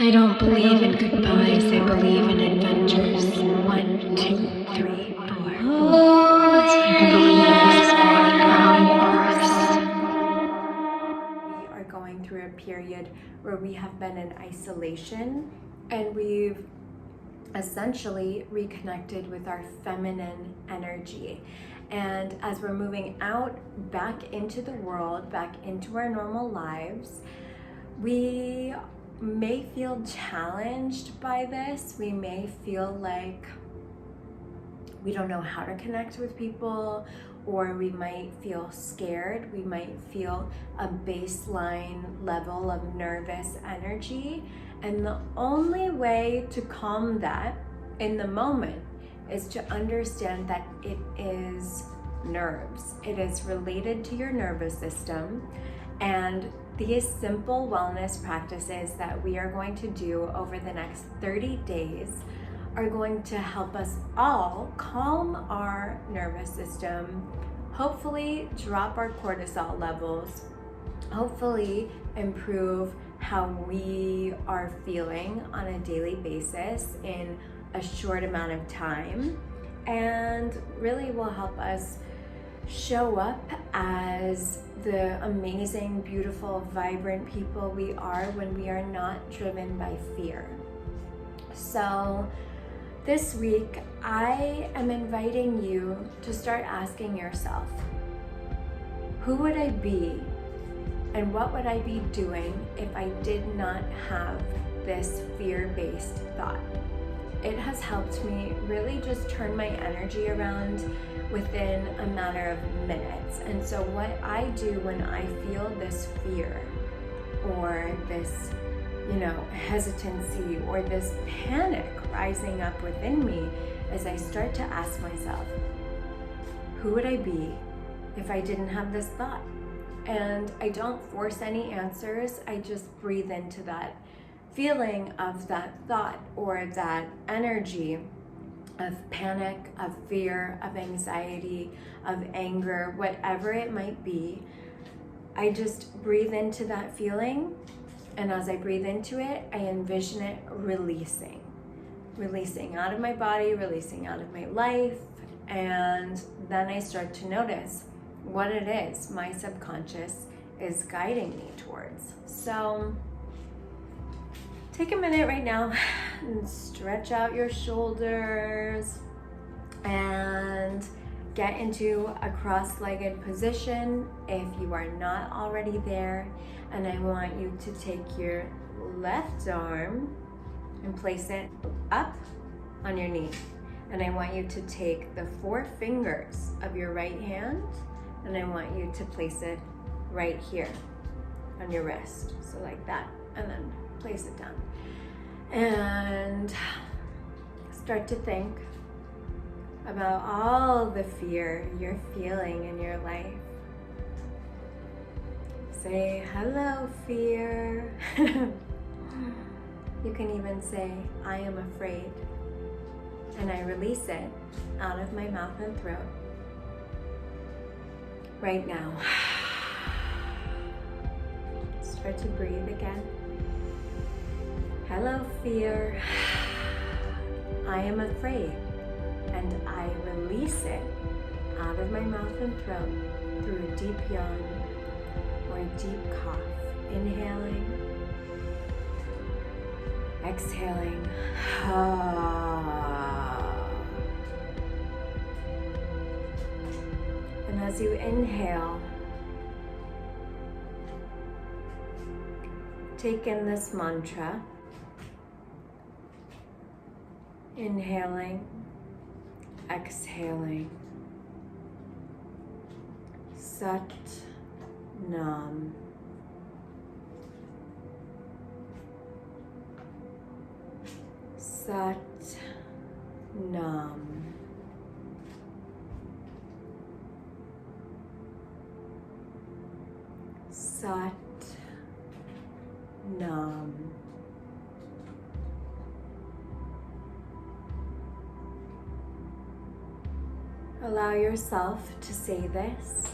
I don't believe in goodbyes, I believe in adventures. 1, 2, 3, 4. I believe We are going through a period where we have been in isolation and we've essentially reconnected with our feminine energy. And as we're moving out back into the world, back into our normal lives, we may feel challenged by this. We may feel like we don't know how to connect with people, or we might feel scared. We might feel a baseline level of nervous energy. And the only way to calm that in the moment is to understand that it is nerves. It is related to your nervous system. And these simple wellness practices that we are going to do over the next 30 days are going to help us all calm our nervous system, hopefully drop our cortisol levels, hopefully improve how we are feeling on a daily basis in a short amount of time, and really will help us show up as the amazing, beautiful, vibrant people we are when we are not driven by fear. So this week, I am inviting you to start asking yourself, who would I be and what would I be doing if I did not have this fear-based thought? It has helped me really just turn my energy around within a matter of minutes. And so what I do when I feel this fear or this, hesitancy or this panic rising up within me is I start to ask myself, who would I be if I didn't have this thought? And I don't force any answers. I just breathe into that feeling of that thought or that energy of panic, of fear, of anxiety, of anger, whatever it might be. I just breathe into that feeling, and as I breathe into it, I envision it releasing out of my body, releasing out of my life, and then I start to notice what it is my subconscious is guiding me towards. So take a minute right now and stretch out your shoulders and get into a cross-legged position if you are not already there. And I want you to take your left arm and place it up on your knee. And I want you to take the 4 fingers of your right hand and I want you to place it right here on your wrist. So like that, and then place it down. And start to think about all the fear you're feeling in your life. Say, hello, fear. You can even say, I am afraid. And I release it out of my mouth and throat right now. Start to breathe again. Hello, fear. I am afraid, and I release it out of my mouth and throat through a deep yawn or a deep cough. Inhaling, exhaling. And as you inhale, take in this mantra. Inhaling, exhaling. Sat Nam. Sat Nam. Sat Nam. Allow yourself to say this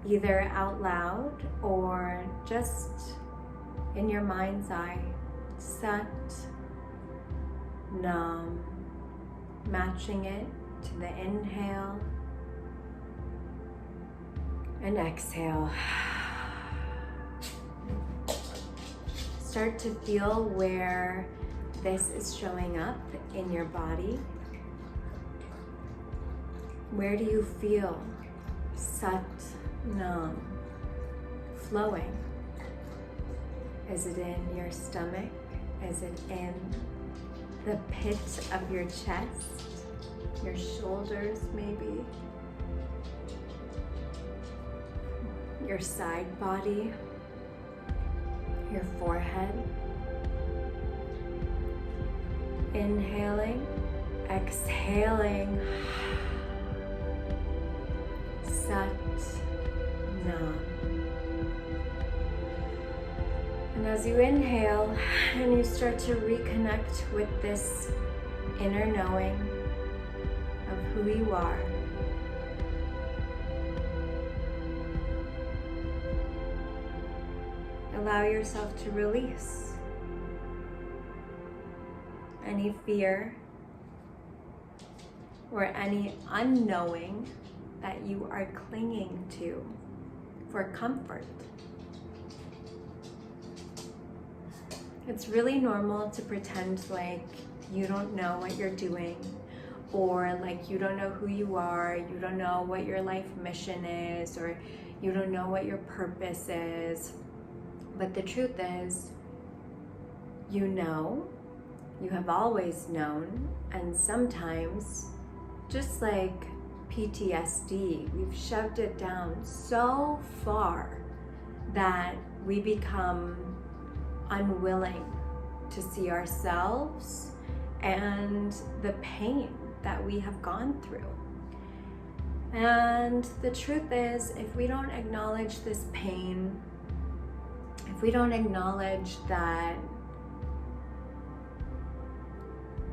either out loud or just in your mind's eye. Sat, Nam, matching it to the inhale and exhale. Start to feel where this is showing up in your body. Where do you feel Sat, Nam flowing? Is it in your stomach? Is it in the pit of your chest? Your shoulders maybe? Your side body? Your forehead? Inhaling, exhaling. Sat, Nam. And as you inhale and you start to reconnect with this inner knowing of who you are, allow yourself to release any fear or any unknowing that you are clinging to for comfort. It's really normal to pretend like you don't know what you're doing, or like you don't know who you are, you don't know what your life mission is, or you don't know what your purpose is. But the truth is, you know, you have always known, and sometimes, just like PTSD, we've shoved it down so far that we become unwilling to see ourselves and the pain that we have gone through. And the truth is, if we don't acknowledge this pain, if we don't acknowledge that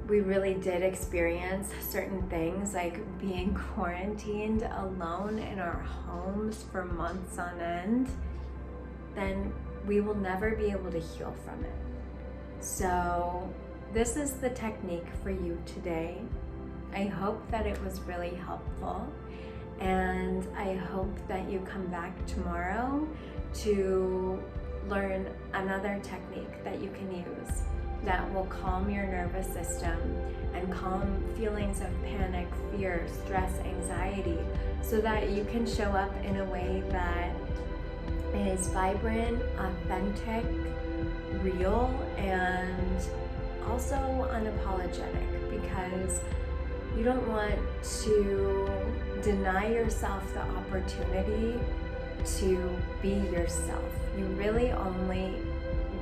we really did experience certain things, like being quarantined alone in our homes for months on end, then we will never be able to heal from it. So this is the technique for you today. I hope that it was really helpful, and I hope that you come back tomorrow to learn another technique that you can use that will calm your nervous system and calm feelings of panic, fear, stress, anxiety, so that you can show up in a way that is vibrant, authentic, real, and also unapologetic, because you don't want to deny yourself the opportunity to be yourself. You really only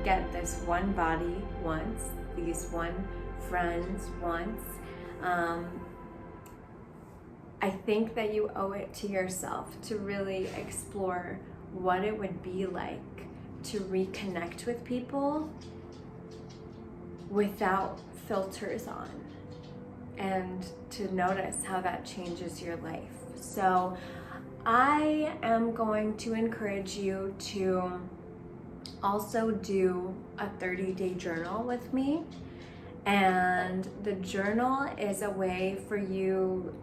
get this one body once, these one friends once. I think that you owe it to yourself to really explore what it would be like to reconnect with people without filters on, and to notice how that changes your life. So I am going to encourage you to also do a 30-day journal with me. And the journal is a way for you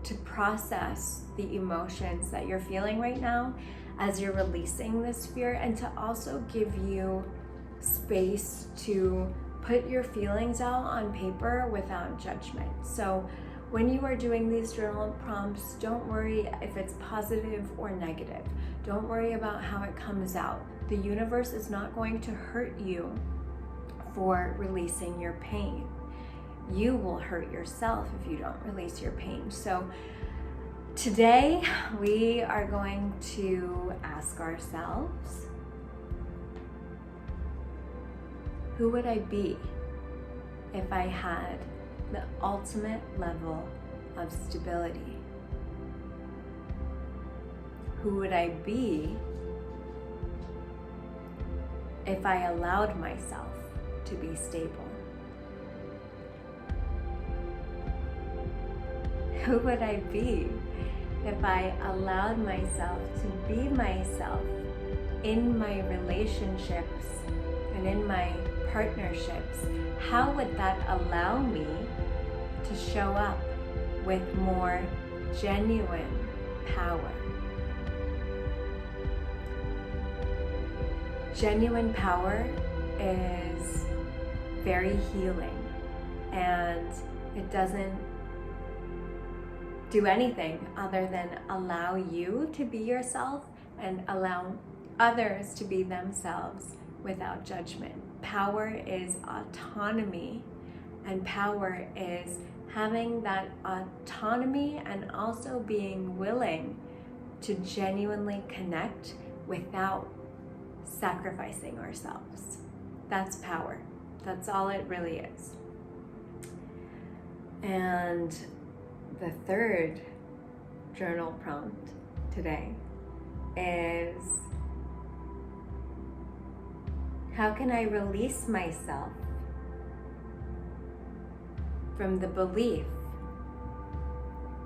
to process the emotions that you're feeling right now as you're releasing this fear, and to also give you space to put your feelings out on paper without judgment. So when you are doing these journal prompts, don't worry if it's positive or negative. Don't worry about how it comes out. The universe is not going to hurt you for releasing your pain. You will hurt yourself if you don't release your pain. So today we are going to ask ourselves, who would I be if I had the ultimate level of stability? Who would I be if I allowed myself to be stable? Who would I be if I allowed myself to be myself in my relationships and in my partnerships, how would that allow me to show up with more genuine power? Genuine power is very healing, and it doesn't do anything other than allow you to be yourself and allow others to be themselves without judgment. Power is autonomy, and power is having that autonomy and also being willing to genuinely connect without sacrificing ourselves. That's power. That's all it really is. And the third journal prompt today is, how can I release myself from the belief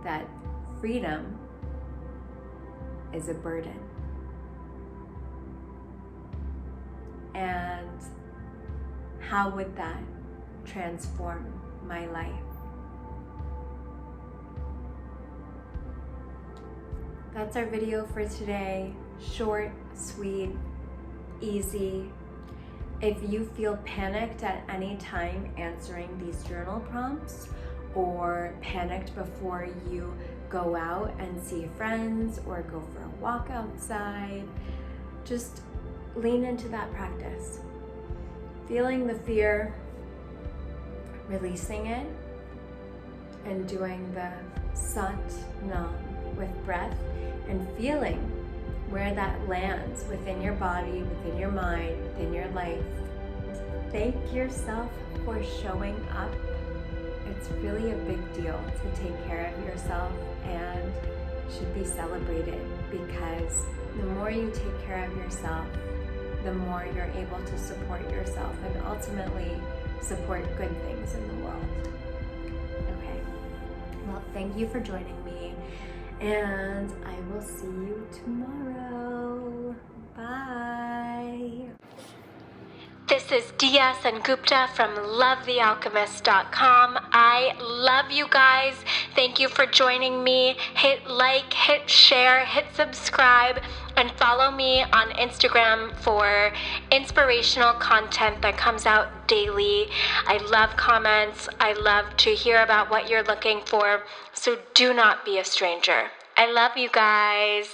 that freedom is a burden? And how would that transform my life? That's our video for today. Short, sweet, easy. If you feel panicked at any time answering these journal prompts, or panicked before you go out and see friends or go for a walk outside, just lean into that practice. Feeling the fear, releasing it, and doing the Sat Nam with breath, and feeling where that lands within your body, within your mind, within your life. Thank yourself for showing up. It's really a big deal to take care of yourself and should be celebrated, because the more you take care of yourself, the more you're able to support yourself and ultimately support good things in the world. Okay, well, thank you for joining me, and I will see you tomorrow. Bye. This is Diya SenGupta from LoveTheAlchemist.com. I love you guys. Thank you for joining me. Hit like, hit share, hit subscribe, and follow me on Instagram for inspirational content that comes out daily. I love comments. I love to hear about what you're looking for. So do not be a stranger. I love you guys.